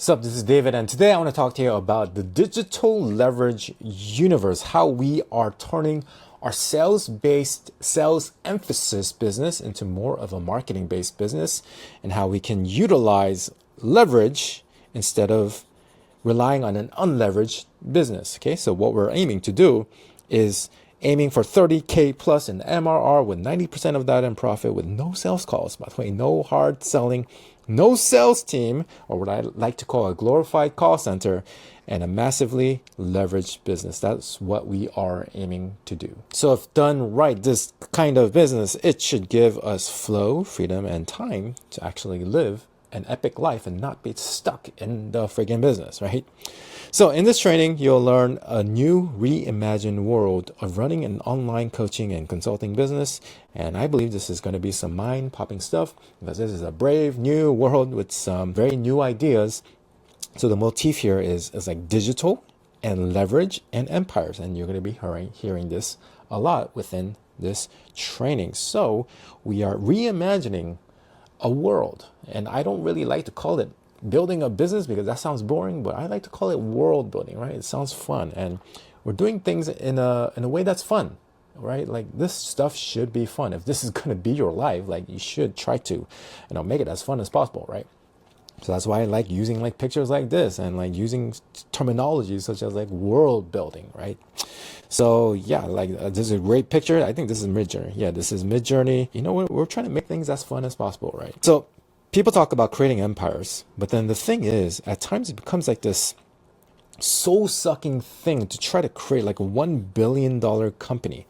What's up, this is David, and today I want to talk to you about the digital leverage universe, how we are turning our sales-based, sales emphasis business into more of a marketing-based business, and how we can utilize leverage instead of relying on an unleveraged business. Okay, so what we're aiming to do is aiming for 30K plus in MRR with 90% of that in profit with no sales calls. By the way, no hard selling, no sales team, or what I like to call a glorified call center, and a massively leveraged business. That's what we are aiming to do. So if done right, this kind of business, it should give us flow, freedom, and time to actually live an epic life and not be stuck in the friggin' business, right? So in this training, you'll learn a new reimagined world of running an online coaching and consulting business. And I believe this is going to be some mind-popping stuff because this is a brave new world with some very new ideas. So the motif here is like digital and leverage and empires. And you're going to be hearing this a lot within this training. So we are reimagining a world, and I don't really like to call it building a business because that sounds boring, but I like to call it world building, right? It sounds fun, and we're doing things in a way that's fun, right? Like this stuff should be fun. If this is going to be your life, like you should try to, make it as fun as possible, right? So that's why I like using like pictures like this and like using terminology such as like world building, right? So yeah, like this is a great picture. I think this is Midjourney. Yeah, this is Midjourney. We're trying to make things as fun as possible, right? So people talk about creating empires, but then the thing is, at times it becomes like this soul-sucking thing to try to create like a $1 billion company.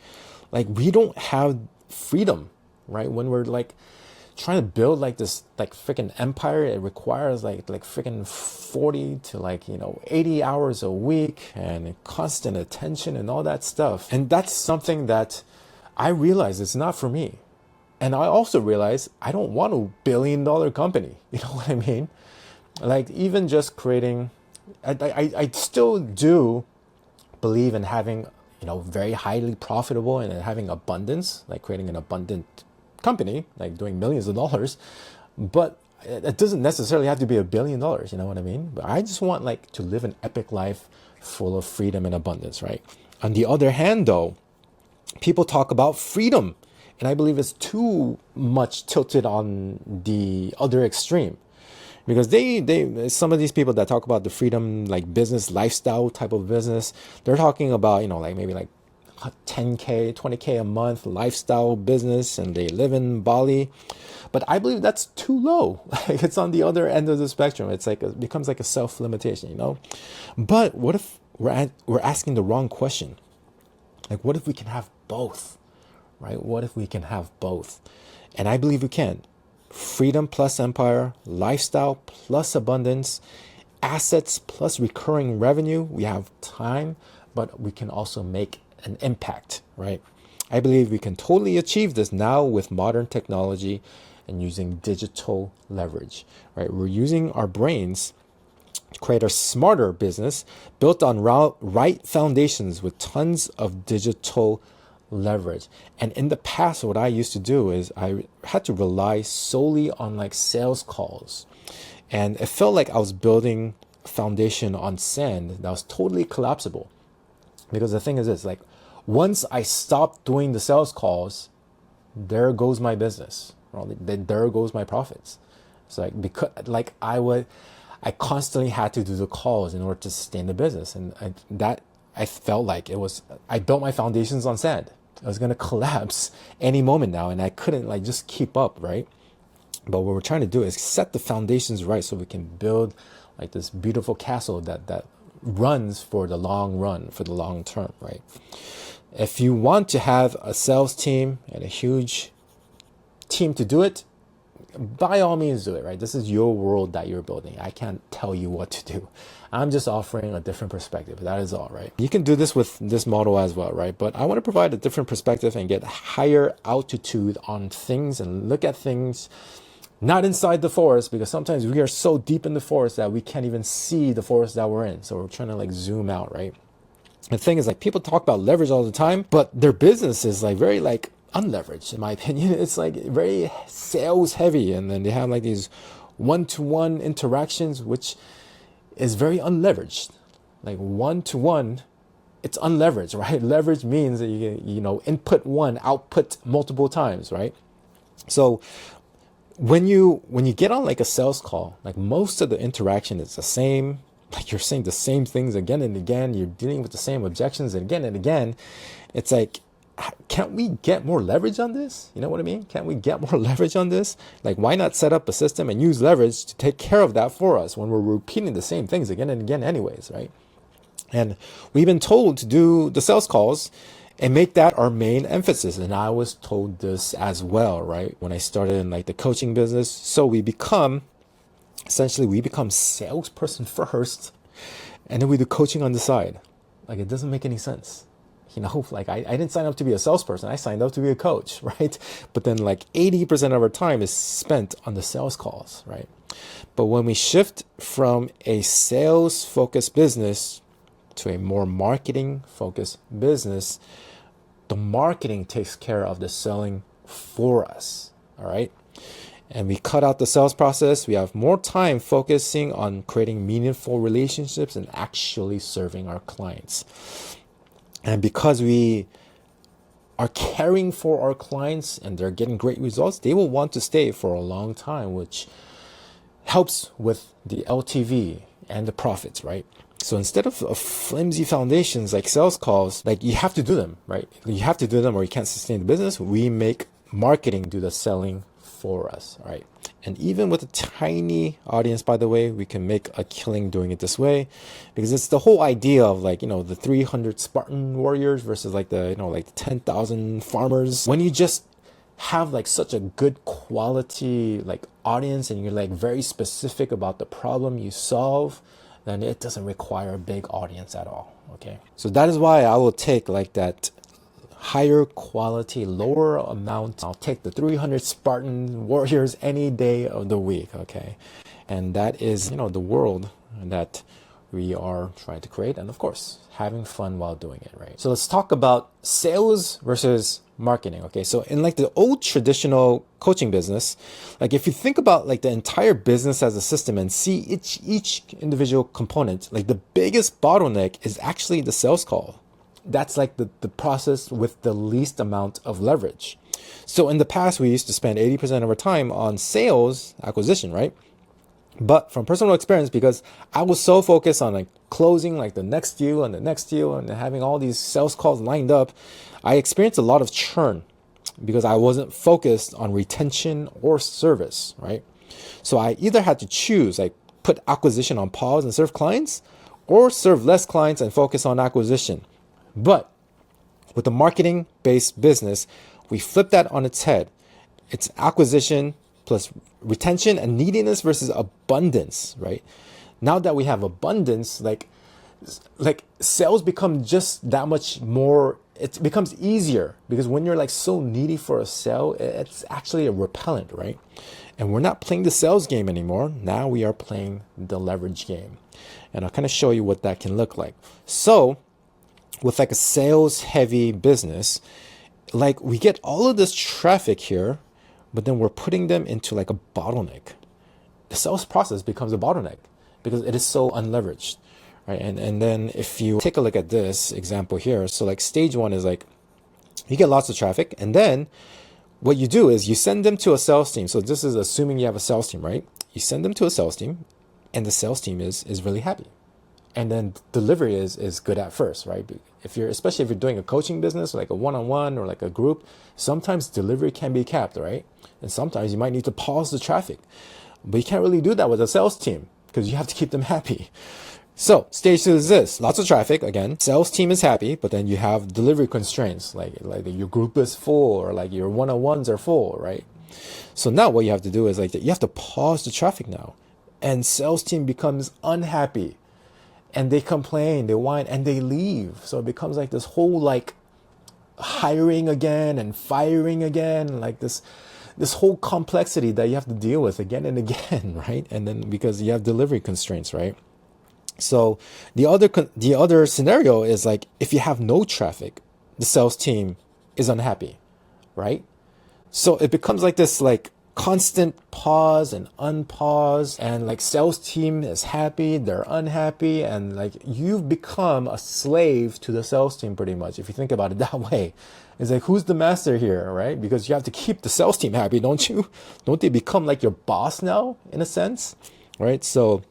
Like we don't have freedom, right? When we're like trying to build like this like freaking empire, it requires like freaking 40 to 80 hours a week and constant attention and all that stuff. And that's something that I realize it's not for me. And I also realize I don't want $1 billion company. You know what I mean? Like even just creating, I still do believe in having, very highly profitable and having abundance, like creating an abundant company, like doing millions of dollars, but it doesn't necessarily have to be $1 billion. You know what I mean? But I just want like to live an epic life full of freedom and abundance, right? On the other hand, though, people talk about freedom, and I believe it's too much tilted on the other extreme, because they some of these people that talk about the freedom like business lifestyle type of business, they're talking about like maybe like 10K, 20K a month lifestyle business, and they live in Bali. But I believe that's too low. Like it's on the other end of the spectrum. It's like it becomes like a self-limitation, But what if we're asking the wrong question? Like what if we can have both, right? What if we can have both? And I believe we can. Freedom plus empire, lifestyle plus abundance, assets plus recurring revenue. We have time, but we can also make an impact, right? I believe we can totally achieve this now with modern technology and using digital leverage, right? We're using our brains to create a smarter business built on right foundations with tons of digital leverage. And in the past, what I used to do is I had to rely solely on like sales calls. And it felt like I was building a foundation on sand that was totally collapsible. Because the thing is this, like once I stopped doing the sales calls, there goes my business. There goes my profits. It's like because like I constantly had to do the calls in order to sustain the business, and I felt like I built my foundations on sand. I was gonna collapse any moment now, and I couldn't like just keep up, right? But what we're trying to do is set the foundations right so we can build like this beautiful castle that runs for the long run, for the long term, right? If you want to have a sales team and a huge team to do it, by all means do it, right? This is your world that you're building. I can't tell you what to do. I'm just offering a different perspective. That is all, right? You can do this with this model as well, right? But I want to provide a different perspective and get higher altitude on things and look at things not inside the forest, because sometimes we are so deep in the forest that we can't even see the forest that we're in. So we're trying to like zoom out, right? The thing is, like, people talk about leverage all the time, but their business is like very like unleveraged, in my opinion. It's like very sales heavy, and then they have like these one-to-one interactions, which is very unleveraged. Like one to one, it's unleveraged, right? Leverage means that input one, output multiple times, right? So when you get on like a sales call, like most of the interaction is the same. Like you're saying the same things again and again. You're dealing with the same objections again and again. It's like, can't we get more leverage on this? You know what I mean? Can't we get more leverage on this? Like, why not set up a system and use leverage to take care of that for us when we're repeating the same things again and again anyways, right? And we've been told to do the sales calls and make that our main emphasis. And I was told this as well, right? When I started in like the coaching business. So we become salesperson first, and then we do coaching on the side. Like, it doesn't make any sense. Like I didn't sign up to be a salesperson. I signed up to be a coach, right? But then like 80% of our time is spent on the sales calls, right? But when we shift from a sales focused business to a more marketing focused business, the marketing takes care of the selling for us, all right? And we cut out the sales process. We have more time focusing on creating meaningful relationships and actually serving our clients. And because we are caring for our clients and they're getting great results, they will want to stay for a long time, which helps with the LTV and the profits, right? So instead of flimsy foundations like sales calls, like you have to do them, right? You have to do them or you can't sustain the business. We make marketing do the selling for us, right? And even with a tiny audience, by the way, we can make a killing doing it this way, because it's the whole idea of like, the 300 Spartan warriors versus like the, like 10,000 farmers. When you just have like such a good quality like audience and you're like very specific about the problem you solve, then it doesn't require a big audience at all. Okay. So that is why I will take like that higher quality, lower amount. I'll take the 300 Spartan warriors any day of the week. Okay. And that is, the world that we are trying to create. And of course, having fun while doing it, right? So let's talk about sales versus marketing. Okay. So in like the old traditional coaching business, like if you think about like the entire business as a system and see each individual component, like the biggest bottleneck is actually the sales call. That's like the process with the least amount of leverage. So in the past, we used to spend 80% of our time on sales acquisition, right? But from personal experience, because I was so focused on like closing like the next deal and the next deal and having all these sales calls lined up, I experienced a lot of churn because I wasn't focused on retention or service, right? So I either had to choose like put acquisition on pause and serve clients, or serve less clients and focus on acquisition. But with the marketing-based business, we flip that on its head. It's acquisition plus retention and neediness versus abundance, right? Now that we have abundance, like sales become just that much more, it becomes easier because when you're like so needy for a sale, it's actually a repellent, right? And we're not playing the sales game anymore. Now we are playing the leverage game. And I'll kind of show you what that can look like. So with like a sales heavy business, like we get all of this traffic here, but then we're putting them into like a bottleneck. The sales process becomes a bottleneck because it is so unleveraged, right? And then if you take a look at this example here, so like stage one is like, you get lots of traffic, and then what you do is you send them to a sales team. So this is assuming you have a sales team, right? You send them to a sales team, and the sales team is really happy. And then delivery is good at first, right? Especially if you're doing a coaching business, like a one-on-one or like a group, sometimes delivery can be capped, right? And sometimes you might need to pause the traffic, but you can't really do that with a sales team because you have to keep them happy. So stage two is this: lots of traffic. Again, sales team is happy, but then you have delivery constraints, like your group is full or like your one-on-ones are full, right? So now what you have to do is like you have to pause the traffic now, and sales team becomes unhappy. And they complain, they whine, and they leave. So it becomes like this whole like hiring again and firing again, like this whole complexity that you have to deal with again and again, right? And then because you have delivery constraints, right? So the other scenario is like if you have no traffic, the sales team is unhappy, right? So it becomes like this like constant pause and unpause, and like sales team is happy, they're unhappy, and like you've become a slave to the sales team pretty much, if you think about it that way. It's like, who's the master here, right? Because you have to keep the sales team happy, don't you? Don't they become like your boss now, in a sense, right? So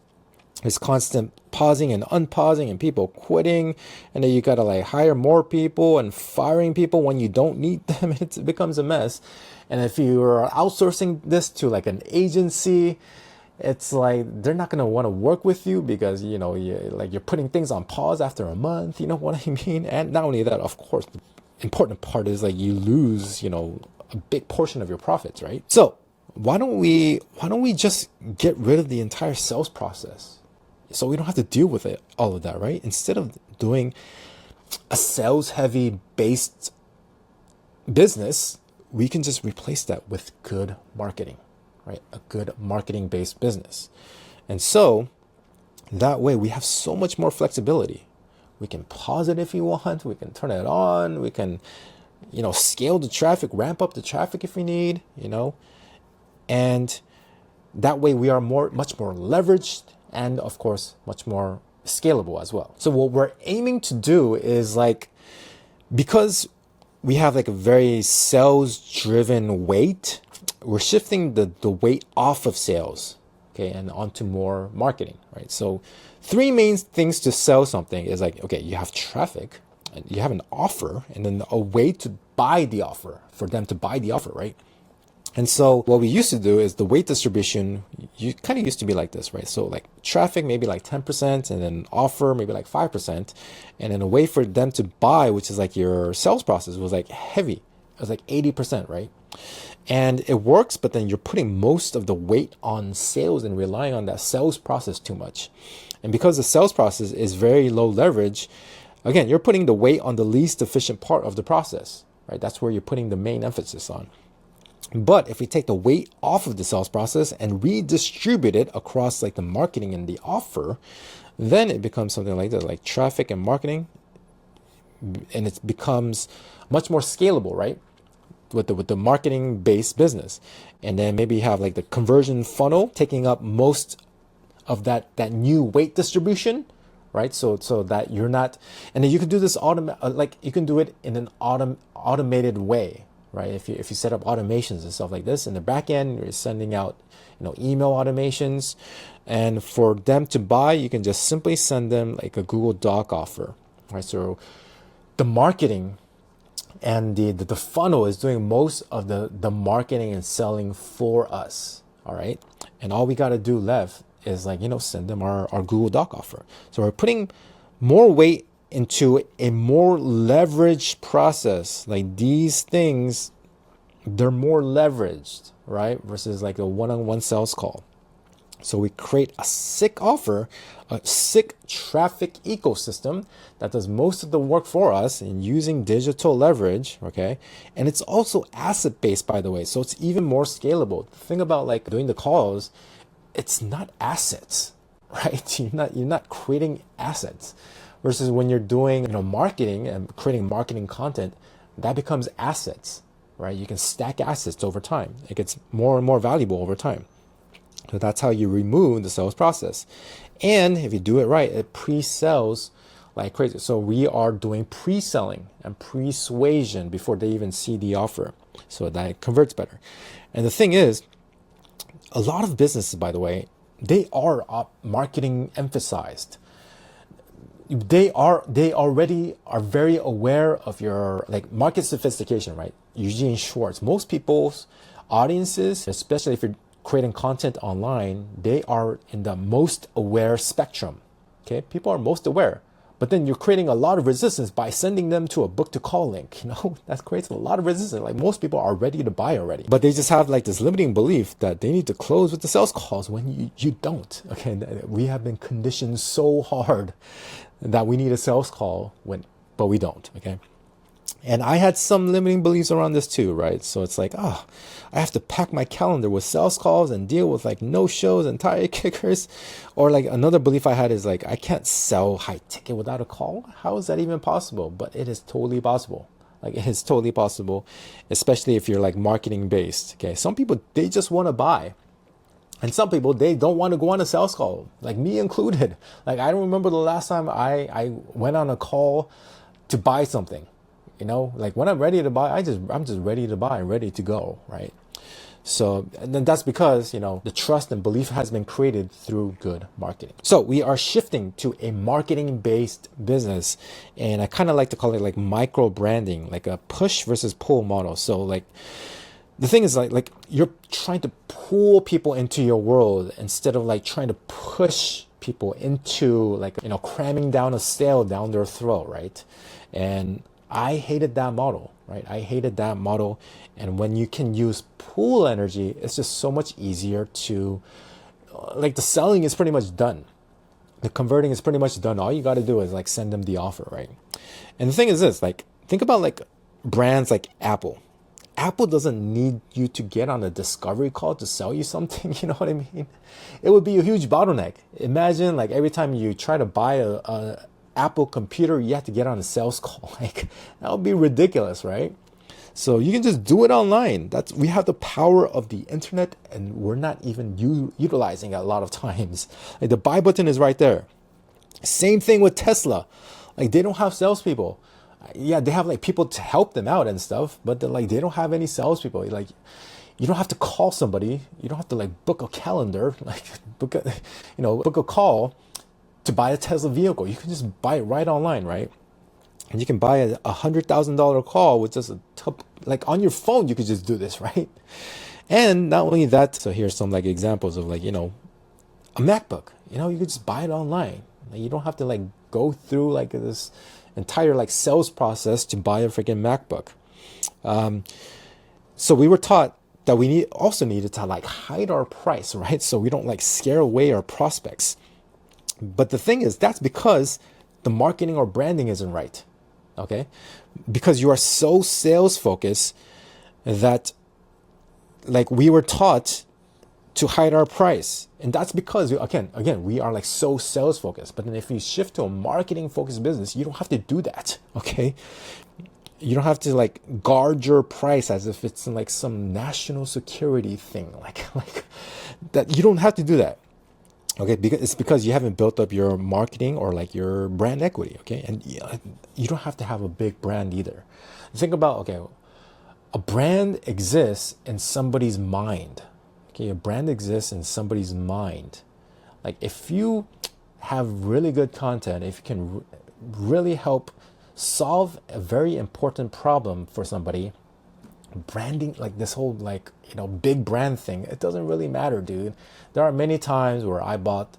it's constant pausing and unpausing and people quitting, and then you gotta like hire more people and firing people when you don't need them. It becomes a mess. And if you're outsourcing this to like an agency, it's like they're not gonna want to work with you because you're putting things on pause after a month. You know what I mean? And not only that, of course, the important part is like you lose a big portion of your profits, right? So why don't we just get rid of the entire sales process, so we don't have to deal with all of that, right? Instead of doing a sales heavy based business, we can just replace that with good marketing, right? A good marketing based business. And so that way we have so much more flexibility. We can pause it if we want, we can turn it on, we can, scale the traffic, ramp up the traffic if we need, and that way we are much more leveraged, and of course, much more scalable as well. So what we're aiming to do is like, because we have like a very sales driven weight, we're shifting the weight off of sales, okay, and onto more marketing, right? So 3 main things to sell something is like, okay, you have traffic, and you have an offer, and then a way to buy the offer, for them to buy the offer, right? And so what we used to do is the weight distribution, you kind of used to be like this, right? So like traffic, maybe like 10%, and then offer, maybe like 5%. And then a way for them to buy, which is like your sales process, was like heavy. It was like 80%, right? And it works, but then you're putting most of the weight on sales and relying on that sales process too much. And because the sales process is very low leverage, again, you're putting the weight on the least efficient part of the process, right? That's where you're putting the main emphasis on. But if we take the weight off of the sales process and redistribute it across like the marketing and the offer, then it becomes something like that, like traffic and marketing, and it becomes much more scalable, right? With the marketing based business. And then maybe you have like the conversion funnel taking up most of that new weight distribution, right? So that you're not, and then you can do this you can do it in an automated way, right? If you set up automations and stuff like this in the back end, you're sending out email automations, and for them to buy, you can just simply send them like a Google Doc offer, right? So the marketing and the funnel is doing most of the marketing and selling for us, all right? And all we got to do left is like send them our Google Doc offer. So we're putting more weight into a more leveraged process. Like these things, they're more leveraged, right? Versus like a one-on-one sales call. So we create a sick offer, a sick traffic ecosystem that does most of the work for us in using digital leverage, okay? And it's also asset-based, by the way, so it's even more scalable. The thing about like doing the calls, it's not assets, right? You're not creating assets. Versus when you're doing marketing and creating marketing content, that becomes assets, right? You can stack assets over time. It gets more and more valuable over time. So that's how you remove the sales process. And if you do it right, it pre-sells like crazy. So we are doing pre-selling and persuasion before they even see the offer, so that it converts better. And the thing is, a lot of businesses, by the way, they are marketing emphasized. They already are very aware of your like market sophistication, right? Eugene Schwartz. Most people's audiences, especially if you're creating content online, they are in the most aware spectrum. Okay, people are most aware, but then you're creating a lot of resistance by sending them to a book to call link. That creates a lot of resistance. Like most people are ready to buy already, but they just have like this limiting belief that they need to close with the sales calls when you don't. Okay, we have been conditioned so hard that we need a sales call but we don't. Okay. And I had some limiting beliefs around this too, right? So it's like, I have to pack my calendar with sales calls and deal with like no shows and tire kickers. Or like another belief I had is like, I can't sell high ticket without a call. How is that even possible? But it is totally possible. Like it's totally possible, especially if you're like marketing based. Okay. Some people, they just want to buy. And some people, they don't want to go on a sales call, like me included. Like I don't remember the last time I went on a call to buy something. Like when I'm ready to buy, I'm just ready to buy and ready to go, right? So, and then that's because, the trust and belief has been created through good marketing. So we are shifting to a marketing based business. And I kind of like to call it like micro branding, like a push versus pull model. So like, the thing is like you're trying to pull people into your world instead of like trying to push people into like, cramming down a sale down their throat, right? And I hated that model, right? I hated that model. And when you can use pull energy, it's just so much easier to, like the selling is pretty much done. The converting is pretty much done. All you got to do is like send them the offer, right? And the thing is this, like, think about like brands like Apple. Apple doesn't need you to get on a discovery call to sell you something. You know what I mean? It would be a huge bottleneck. Imagine like every time you try to buy a Apple computer, you have to get on a sales call. Like that would be ridiculous, right? So you can just do it online. We have the power of the internet, and we're not even utilizing it a lot of times. Like the buy button is right there. Same thing with Tesla. Like they don't have salespeople. Yeah, they have like people to help them out and stuff, but they don't have any salespeople. Like, you don't have to call somebody. You don't have to like book a calendar, like book a call to buy a Tesla vehicle. You can just buy it right online, right? And you can buy a $100,000 call with just like on your phone. You could just do this, right? And not only that, so here's some like examples of like a MacBook. You could just buy it online. Like, you don't have to like go through like this entire like sales process to buy a freaking MacBook. So we were taught that we also needed to like hide our price, right? So we don't like scare away our prospects. But the thing is, that's because the marketing or branding isn't right. Okay. Because you are so sales focused that like we were taught to hide our price. And that's because again, we are like so sales focused. But then if you shift to a marketing focused business, you don't have to do that. Okay. You don't have to like guard your price as if it's like some national security thing. Like that. You don't have to do that. Okay. Because you haven't built up your marketing or like your brand equity. Okay. And you don't have to have a big brand either. Think about, a brand exists in somebody's mind. Okay, a brand exists in somebody's mind. Like if you have really good content, if you can really help solve a very important problem for somebody, branding, like this whole like, big brand thing, it doesn't really matter, dude. There are many times where I bought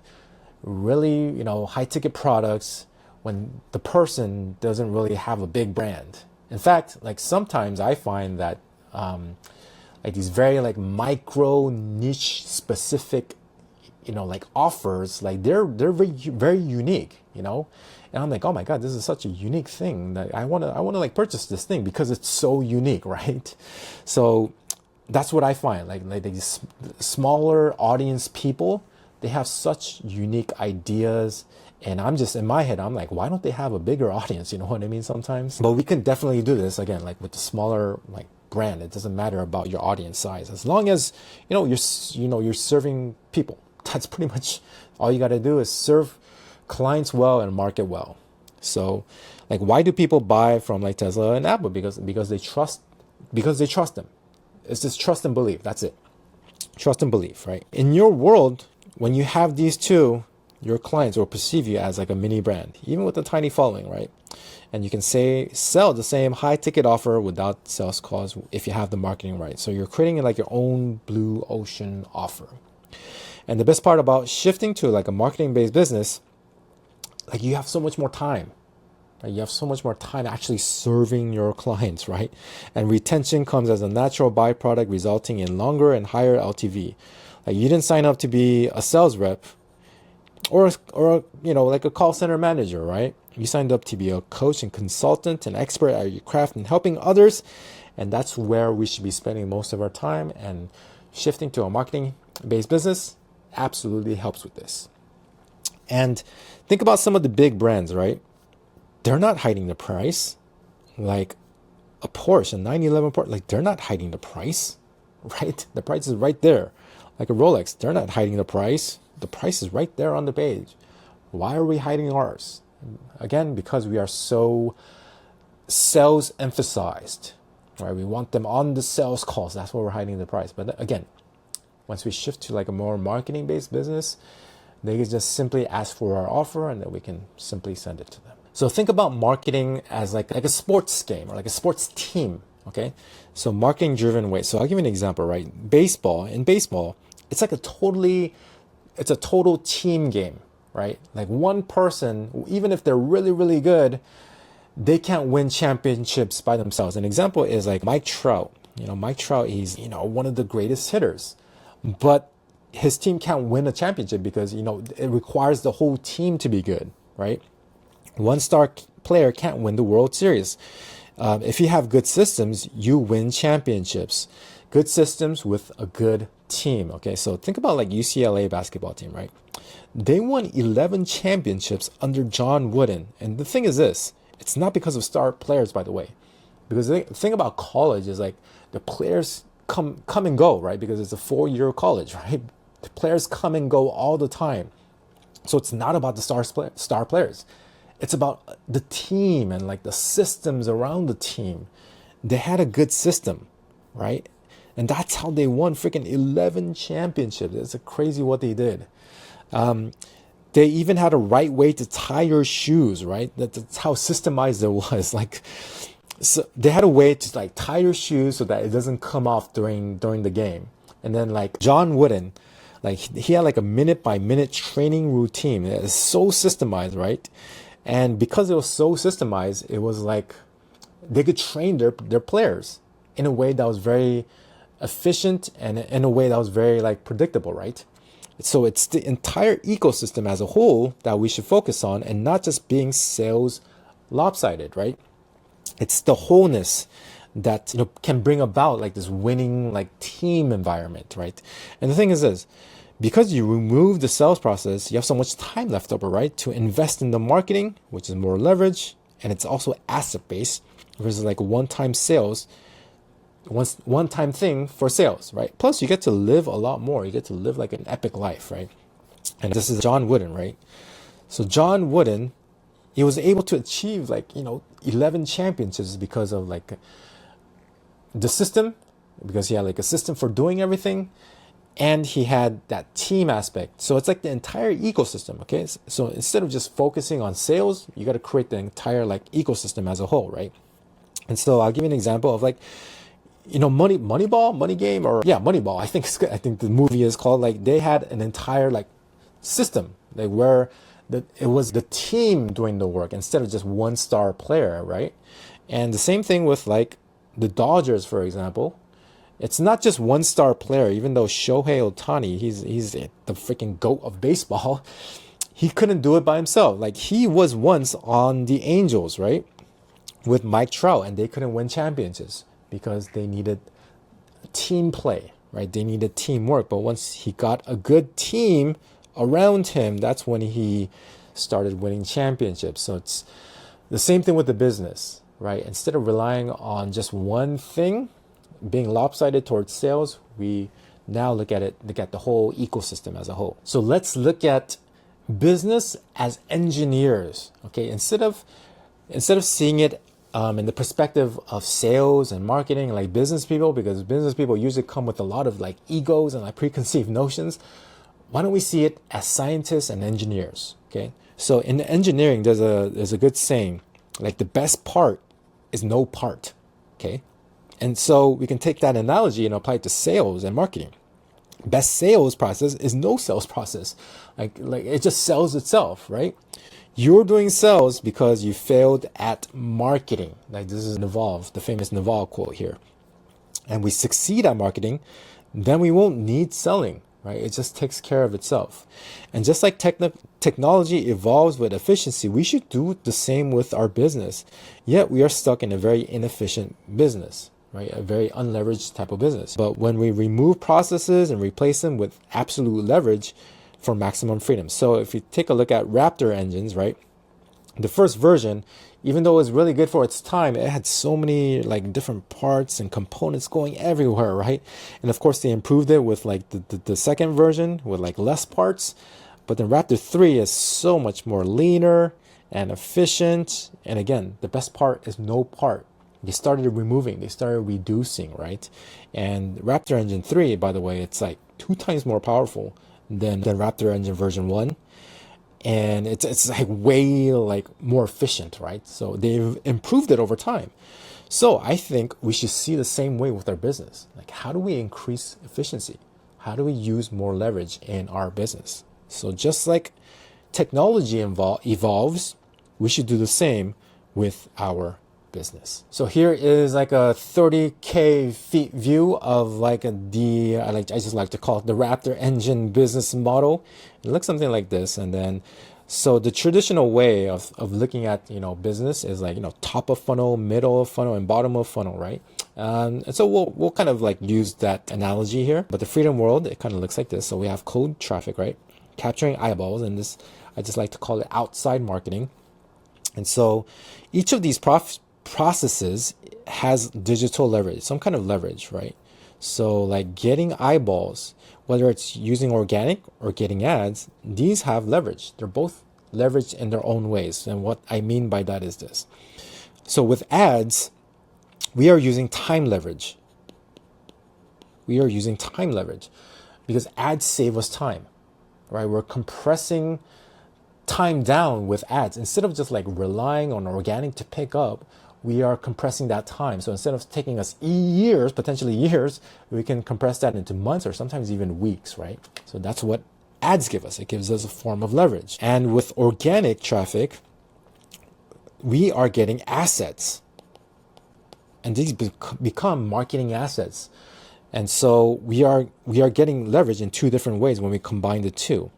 really, high ticket products when the person doesn't really have a big brand. In fact, like sometimes I find that, like these very like micro niche specific, like offers, like they're very, very unique, and I'm like, oh my God, this is such a unique thing that I want to like purchase this thing because it's so unique. Right. So that's what I find like these smaller audience people, they have such unique ideas. And I'm just in my head, I'm like, why don't they have a bigger audience? You know what I mean? Sometimes, but we can definitely do this again, like with the smaller like brand. It doesn't matter about your audience size, as long as you're serving people. That's pretty much all you got to do is serve clients well and market well. So, like, why do people buy from like Tesla and Apple? Because they trust them. It's just trust and belief. That's it. Trust and belief, right? In your world, when you have these two, your clients will perceive you as like a mini brand, even with a tiny following, right? And you can sell the same high ticket offer without sales calls if you have the marketing right. So you're creating like your own blue ocean offer. And the best part about shifting to like a marketing based business, like you have so much more time. Right? You have so much more time actually serving your clients, right? And retention comes as a natural byproduct, resulting in longer and higher LTV. Like you didn't sign up to be a sales rep or like a call center manager, right? You signed up to be a coach and consultant and expert at your craft and helping others. And that's where we should be spending most of our time. And shifting to a marketing-based business absolutely helps with this. And think about some of the big brands, right? They're not hiding the price. Like a Porsche, a 911 Porsche, like they're not hiding the price, right? The price is right there. Like a Rolex, they're not hiding the price. The price is right there on the page. Why are we hiding ours? Again, because we are so sales emphasized, right? We want them on the sales calls. That's why we're hiding the price. But again, once we shift to like a more marketing based business, they can just simply ask for our offer and then we can simply send it to them. So think about marketing as like a sports game or like a sports team. Okay. So marketing driven way. So I'll give you an example, right? In baseball, it's like it's a total team game, right? Like one person, even if they're really, really good, they can't win championships by themselves. An example is like Mike Trout. Mike Trout, he's, one of the greatest hitters, but his team can't win a championship because, it requires the whole team to be good, right? One star player can't win the World Series. If you have good systems, you win championships. Good systems with a good team. Okay, so think about like UCLA basketball team, right? They won 11 championships under John Wooden. And the thing is this, it's not because of star players, by the way. Because the thing about college is like the players come and go, right? Because it's a 4-year college, right? The players come and go all the time. So it's not about the star players. It's about the team and like the systems around the team. They had a good system, right? And that's how they won freaking 11 championships. It's crazy what they did. They even had a right way to tie your shoes, right? That's how systemized it was. Like, so they had a way to like tie your shoes so that it doesn't come off during the game. And then like John Wooden, like he had like a minute by minute training routine. It's so systemized, right? And because it was so systemized, it was like they could train their players in a way that was very efficient and in a way that was very like predictable, right? So it's the entire ecosystem as a whole that we should focus on and not just being sales lopsided, right? It's the wholeness that can bring about like this winning like team environment, right? And the thing is this, because you remove the sales process, you have so much time left over, right? To invest in the marketing, which is more leverage, and it's also asset based versus like one-time sales, one-time thing for sales, right? Plus you get to live a lot more. You get to live like an epic life, right? And this is John Wooden, right? So John Wooden, he was able to achieve like, 11 championships because of like the system, because he had like a system for doing everything. And he had that team aspect. So it's like the entire ecosystem, okay? So instead of just focusing on sales, you got to create the entire like ecosystem as a whole, right? And so I'll give you an example of like, Moneyball, Money Game, or yeah, Moneyball. I think the movie is called, like they had an entire like system like where it was the team doing the work instead of just one star player, right? And the same thing with like the Dodgers, for example. It's not just one star player, even though Shohei Ohtani, he's the freaking GOAT of baseball. He couldn't do it by himself. Like he was once on the Angels, right? With Mike Trout, and they couldn't win championships because they needed team play, right? They needed teamwork. But once he got a good team around him, that's when he started winning championships. So it's the same thing with the business, right? Instead of relying on just one thing, being lopsided towards sales, we now look at the whole ecosystem as a whole. So let's look at business as engineers, okay? Instead of seeing it in the perspective of sales and marketing, like business people, because business people usually come with a lot of like egos and like preconceived notions. Why don't we see it as scientists and engineers, okay? So in engineering, there's a good saying, like the best part is no part, okay? And so we can take that analogy and apply it to sales and marketing. Best sales process is no sales process. Like it just sells itself, right? You're doing sales because you failed at marketing. Like this is Naval, the famous Naval quote here. And we succeed at marketing, then we won't need selling, right? It just takes care of itself. And just like technology evolves with efficiency, we should do the same with our business. Yet we are stuck in a very inefficient business, right? A very unleveraged type of business. But when we remove processes and replace them with absolute leverage for maximum freedom. So if you take a look at Raptor engines, right? The first version, even though it was really good for its time, it had so many like different parts and components going everywhere, right? And of course they improved it with like the second version with like less parts. But then Raptor 3 is so much more leaner and efficient. And again, the best part is no part. They started removing, they started reducing, right? And Raptor Engine 3, by the way, it's like 2 times more powerful than Raptor Engine version 1. And it's like way like more efficient, right? So they've improved it over time. So I think we should see the same way with our business. Like, how do we increase efficiency? How do we use more leverage in our business? So just like technology evolves, we should do the same with our business. So here is like a 30K feet view of like I just like to call it the Raptor engine business model. It looks something like this. And then so the traditional way of looking at business is like top of funnel, middle of funnel, and bottom of funnel, right? And so we'll kind of like use that analogy here. But the Freedom World, it kind of looks like this. So we have cold traffic, right? Capturing eyeballs, and this I just like to call it outside marketing. And so each of these processes has digital leverage, some kind of leverage, right? So like getting eyeballs, whether it's using organic or getting ads, these have leverage. They're both leveraged in their own ways. And what I mean by that is this. So with ads, we are using time leverage. We are using time leverage because ads save us time, right? We're compressing time down with ads. Instead of just like relying on organic to pick up, we are compressing that time. So instead of taking us years, potentially years, we can compress that into months or sometimes even weeks, right? So that's what ads give us. It gives us a form of leverage. And with organic traffic, we are getting assets. And these become marketing assets. And so we are getting leverage in 2 different ways when we combine the 2,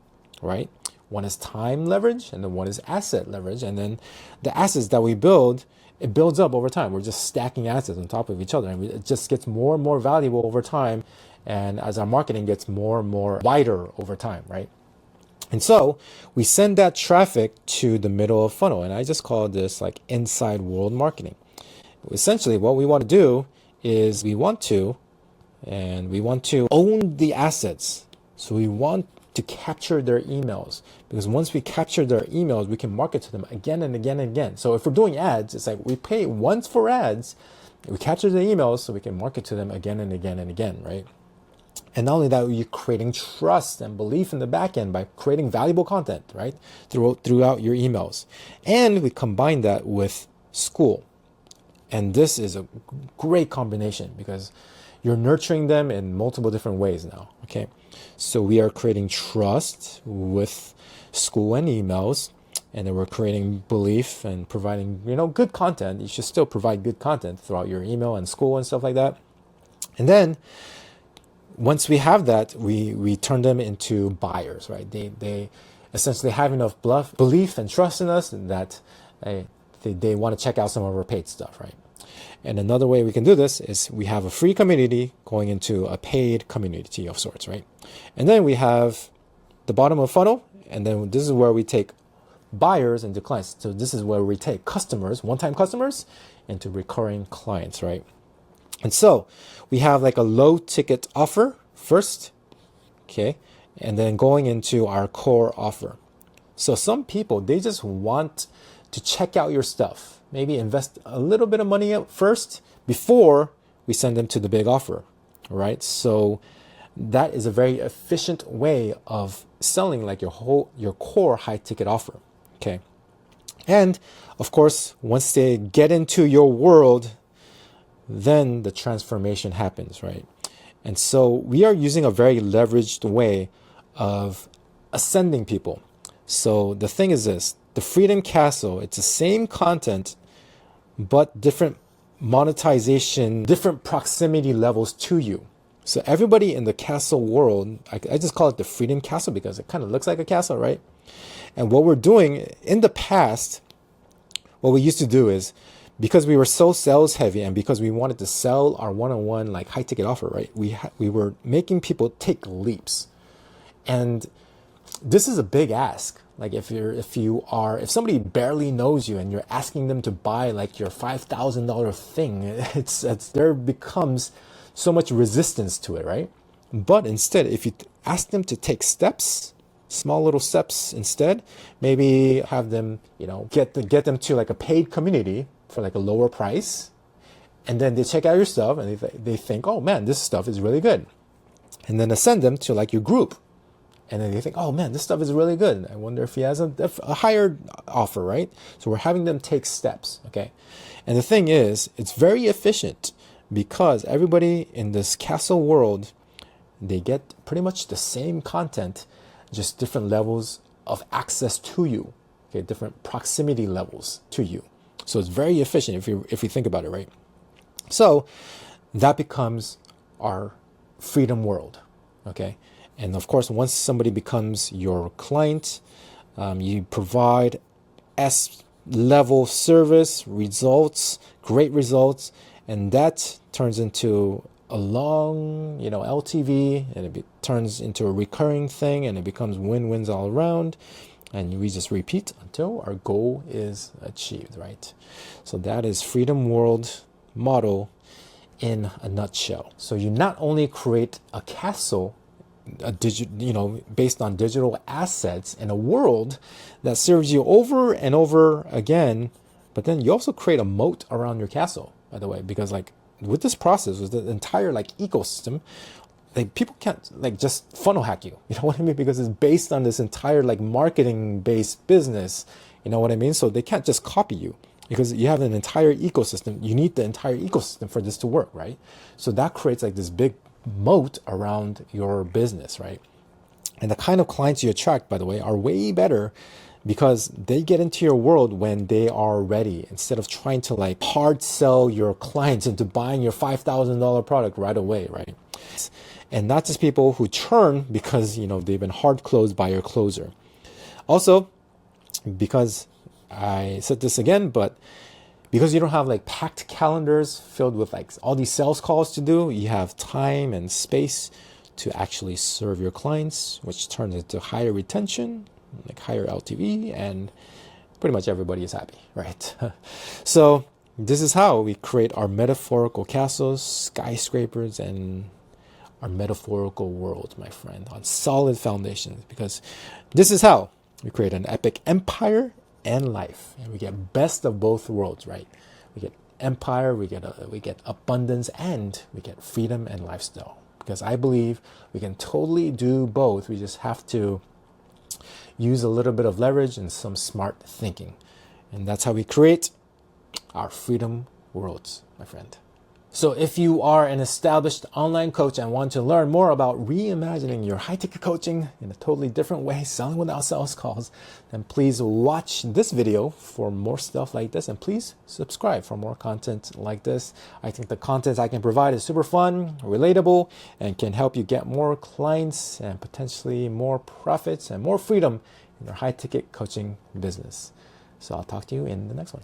right? One is time leverage and then one is asset leverage. And then the assets that we build, it builds up over time. We're just stacking assets on top of each other, and it just gets more and more valuable over time. And as our marketing gets more and more wider over time, right? And so we send that traffic to the middle of funnel. And I just call this like inside world marketing. Essentially, what we want to do is we want to own the assets. So we want to capture their emails, because once we capture their emails, we can market to them again and again and again. So if we're doing ads, it's like we pay once for ads, we capture the emails so we can market to them again and again and again, right? And not only that, you're creating trust and belief in the back end by creating valuable content, right? Throughout your emails. And we combine that with school. And this is a great combination because you're nurturing them in multiple different ways now, okay? So we are creating trust with school and emails, and then we're creating belief and providing, good content. You should still provide good content throughout your email and school and stuff like that. And then once we have that, we turn them into buyers, right? They essentially have enough belief and trust in us that they want to check out some of our paid stuff, right? And another way we can do this is we have a free community going into a paid community of sorts, right? And then we have the bottom of funnel, and then this is where we take buyers into clients. So this is where we take customers, one-time customers, into recurring clients, right? And so we have like a low ticket offer first, okay? And then going into our core offer. So some people, they just want to check out your stuff. Maybe invest a little bit of money up first before we send them to the big offer, right? So that is a very efficient way of selling like your core high ticket offer, okay? And of course, once they get into your world, then the transformation happens, right? And so we are using a very leveraged way of ascending people. So the thing is this, the Freedom Castle, it's the same content, but different monetization, different proximity levels to you. So everybody in the castle world, I just call it the Freedom Castle because it kind of looks like a castle, right? And what we're doing in the past, what we used to do is, because we were so sales heavy and because we wanted to sell our one-on-one like high ticket offer, right? We were making people take leaps. And this is a big ask. Like if somebody barely knows you and you're asking them to buy like your $5,000 thing, it's there becomes so much resistance to it, right? But instead, if you ask them to take steps, small little steps instead, maybe have them, get them to like a paid community for like a lower price, and then they check out your stuff and they think, oh man, this stuff is really good, and then send them to like your group. And then they think, oh man, this stuff is really good. I wonder if he has a higher offer, right? So we're having them take steps, okay? And the thing is, it's very efficient because everybody in this castle world, they get pretty much the same content, just different levels of access to you, okay? Different proximity levels to you. So it's very efficient if you think about it, right? So that becomes our freedom world, okay? And of course, once somebody becomes your client, you provide S-level service, results, great results, and that turns into a long, LTV, and it turns into a recurring thing, and it becomes win-wins all around. And we just repeat until our goal is achieved, right? So that is Freedom World model in a nutshell. So you not only create a castle, based on digital assets in a world that serves you over and over again, but then you also create a moat around your castle, by the way, because like with this process, with the entire like ecosystem, like people can't like just funnel hack you, you know what I mean? Because it's based on this entire like marketing based business, you know what I mean? So they can't just copy you because you have an entire ecosystem. You need the entire ecosystem for this to work, right? So that creates like this big moat around your business, right? And the kind of clients you attract, by the way, are way better because they get into your world when they are ready, instead of trying to like hard sell your clients into buying your $5,000 product right away, right? And not just people who churn because they've been hard closed by your closer. Also, because I said this again, but because you don't have like packed calendars filled with like all these sales calls to do, you have time and space to actually serve your clients, which turns into higher retention, like higher LTV, and pretty much everybody is happy, right? So this is how we create our metaphorical castles, skyscrapers, and our metaphorical world, my friend, on solid foundations, because this is how we create an epic empire and life, and we get best of both worlds, right? We get empire, we get abundance, and we get freedom and lifestyle. Because I believe we can totally do both. We just have to use a little bit of leverage and some smart thinking, and that's how we create our freedom worlds, my friend. So if you are an established online coach and want to learn more about reimagining your high-ticket coaching in a totally different way, selling without sales calls, then please watch this video for more stuff like this, and please subscribe for more content like this. I think the content I can provide is super fun, relatable, and can help you get more clients and potentially more profits and more freedom in your high-ticket coaching business. So I'll talk to you in the next one.